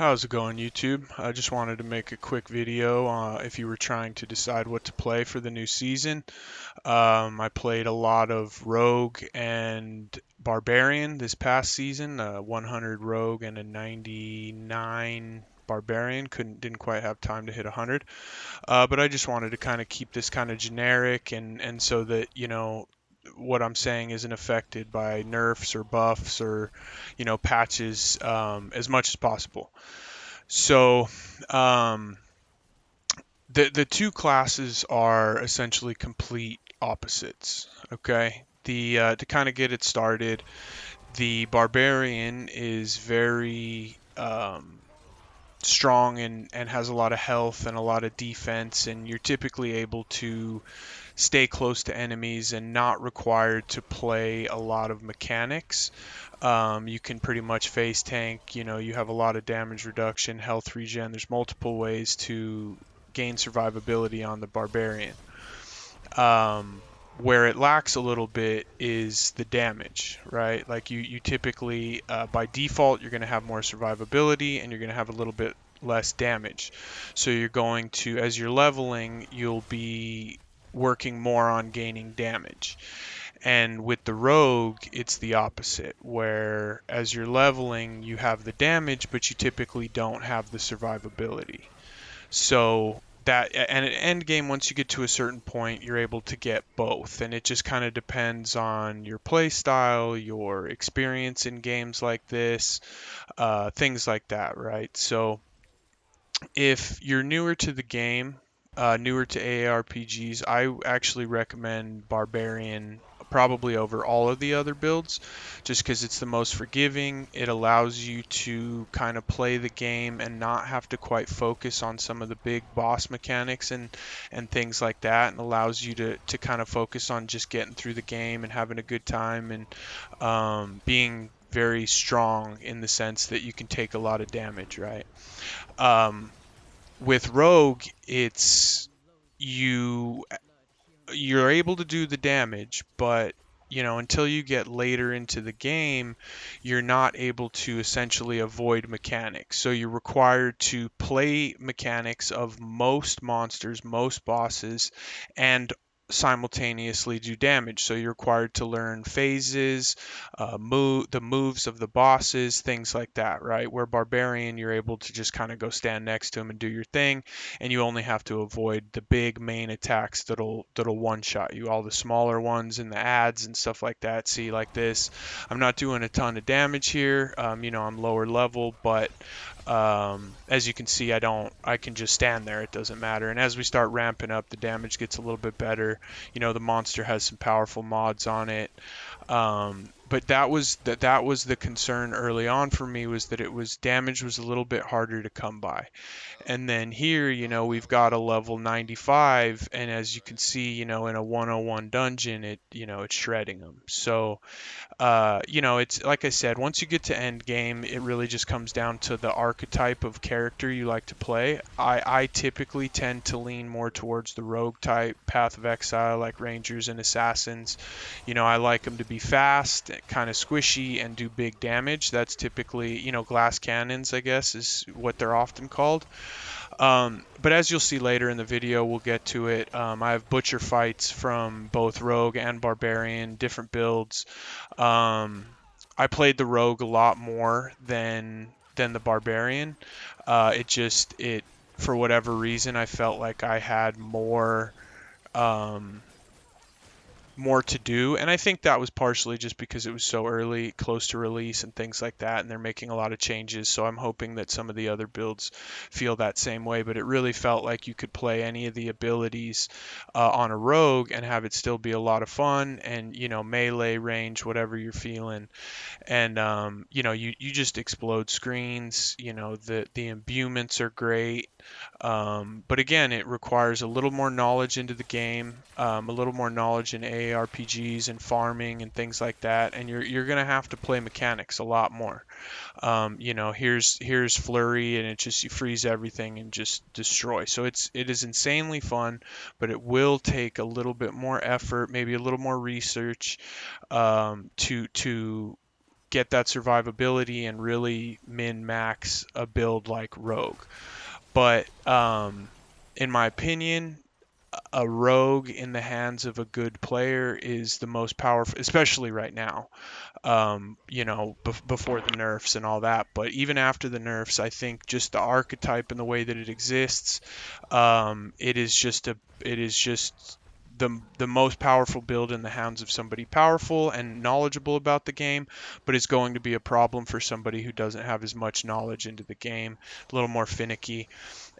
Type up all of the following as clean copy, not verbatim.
How's it going, YouTube? I just wanted to make a quick video if you were trying to decide what to play for the new season. I played a lot of Rogue and Barbarian this past season, 100 Rogue and a 99 Barbarian. Didn't quite have time to hit 100, but I just wanted to kind of keep this kind of generic and so that what I'm saying isn't affected by nerfs or buffs or patches as much as possible. So um, the two classes are essentially complete opposites. Okay, the to kind of get it started, the barbarian is very strong and has a lot of health and a lot of defense, and you're typically able to stay close to enemies and not required to play a lot of mechanics. You can pretty much face tank, you have a lot of damage reduction, health regen. There's multiple ways to gain survivability on the barbarian. Where it lacks a little bit is the damage, right? Like you typically, by default, you're going to have more survivability and you're going to have a little bit less damage. So you're going to, as you're leveling, you'll be working more on gaining damage. And with the rogue, it's the opposite, where as you're leveling, you have the damage, but you typically don't have the survivability. So that, and at end game, once you get to a certain point, you're able to get both, and it just kind of depends on your play style, your experience in games like this, things like that, right? So if you're newer to the game, newer to AARPGs, I actually recommend Barbarian probably over all of the other builds, just because it's the most forgiving. It allows you to kind of play the game and not have to quite focus on some of the big boss mechanics and things like that, and allows you to kind of focus on just getting through the game and having a good time and being very strong in the sense that you can take a lot of damage, right? Um, with Rogue, it's you you're able to do the damage, but until you get later into the game, you're not able to essentially avoid mechanics. So you're required to play mechanics of most monsters, most bosses, and simultaneously do damage. So you're required to learn phases, the moves of the bosses, things like that, right? Where Barbarian, you're able to just kind of go stand next to him and do your thing, and you only have to avoid the big main attacks that'll one shot you. All the smaller ones and the ads and stuff like that. See, like this, I'm not doing a ton of damage here. I'm lower level, but as you can see, I can just stand there. It doesn't matter. And as we start ramping up, the damage gets a little bit better. The monster has some powerful mods on it. But that was the concern early on for me, was that it was damage was a little bit harder to come by. And then here, we've got a level 95, and as you can see, in a 101 dungeon, it's shredding them. So it's like I said, once you get to end game, it really just comes down to the archetype of character you like to play. I typically tend to lean more towards the rogue type, Path of Exile, like Rangers and Assassins. I like them to be fast, kind of squishy, and do big damage. That's typically, glass cannons, I guess, is what they're often called. But as you'll see later in the video, we'll get to it. I have butcher fights from both Rogue and Barbarian, different builds. I played the Rogue a lot more than the Barbarian. It for whatever reason, I felt like I had um, more to do, and I think that was partially just because it was so early, close to release and things like that, and they're making a lot of changes. So I'm hoping that some of the other builds feel that same way. But it really felt like you could play any of the abilities on a rogue and have it still be a lot of fun, and melee, range, whatever you're feeling. And you just explode screens. The imbuements are great. But again, it requires a little more knowledge into the game, a little more knowledge in ARPGs and farming and things like that, and you're gonna have to play mechanics a lot more. Here's flurry, and it just, you freeze everything and just destroy. So it is insanely fun, but it will take a little bit more effort, maybe a little more research, to get that survivability and really min-max a build like rogue. But in my opinion, a rogue in the hands of a good player is the most powerful, especially right now. You know, before the nerfs and all that. But even after the nerfs, I think just the archetype and the way that it exists, it is just the most powerful build in the hands of somebody powerful and knowledgeable about the game, but it's going to be a problem for somebody who doesn't have as much knowledge into the game, a little more finicky.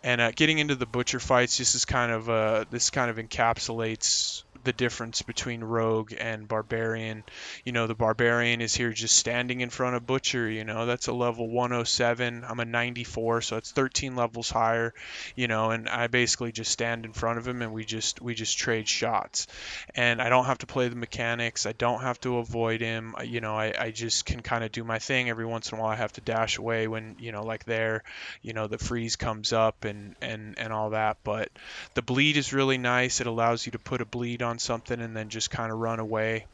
And getting into the butcher fights, this kind of encapsulates the difference between rogue and barbarian. You know, the barbarian is here just standing in front of butcher. You know, that's a level 107. I'm a 94, so it's 13 levels higher. You know, and I basically just stand in front of him and we just trade shots. And I don't have to play the mechanics. I don't have to avoid him. You know, I just can kind of do my thing. Every once in a while, I have to dash away when, you know, like there, you know, the freeze comes up and all that. But the bleed is really nice. It allows you to put a bleed on something and then just kind of run away,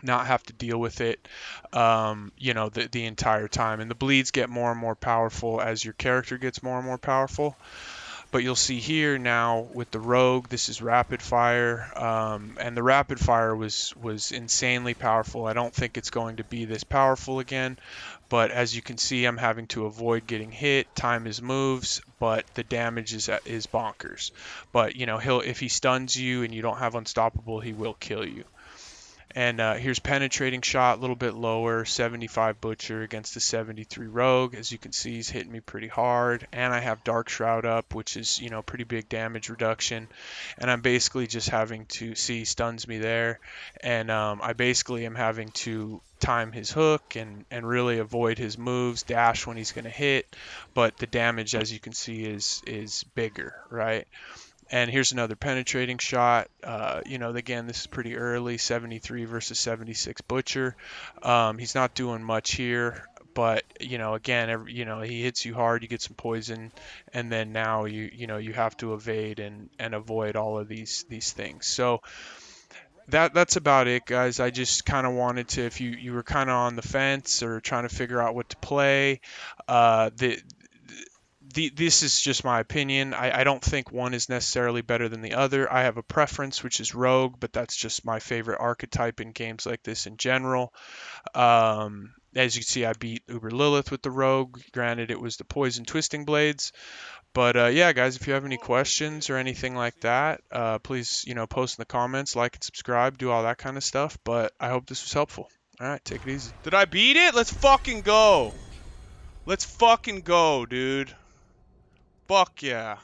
not have to deal with it, you know, the entire time. And the bleeds get more and more powerful as your character gets more and more powerful. But you'll see here now with the rogue, this is rapid fire, and the rapid fire was insanely powerful. I don't think it's going to be this powerful again, but as you can see, I'm having to avoid getting hit, time his moves, but the damage is bonkers. But you know, if he stuns you and you don't have unstoppable, he will kill you. And here's penetrating shot, a little bit lower, 75 butcher against the 73 rogue. As you can see, he's hitting me pretty hard. And I have dark shroud up, which is, you know, pretty big damage reduction. And I'm basically just having to see, stuns me there. And I basically am having to time his hook and really avoid his moves, dash when he's going to hit. But the damage, as you can see, is bigger, right? And here's another penetrating shot. You know, again, this is pretty early, 73 versus 76 Butcher. He's not doing much here, but, you know, again, you know, he hits you hard, you get some poison, and then now you know, you have to evade and avoid all of these things. So that's about it, guys. I just kind of wanted to, if you were kind of on the fence or trying to figure out what to play, this is just my opinion. I don't think one is necessarily better than the other. I have a preference, which is rogue, but that's just my favorite archetype in games like this in general. As you can see, I beat Uber Lilith with the rogue. Granted, it was the poison twisting blades. But yeah, guys, if you have any questions or anything like that, please, you know, post in the comments, like and subscribe, do all that kind of stuff. But I hope this was helpful. All right, take it easy. Did I beat it? Let's fucking go. Let's fucking go, dude. Fuck yeah.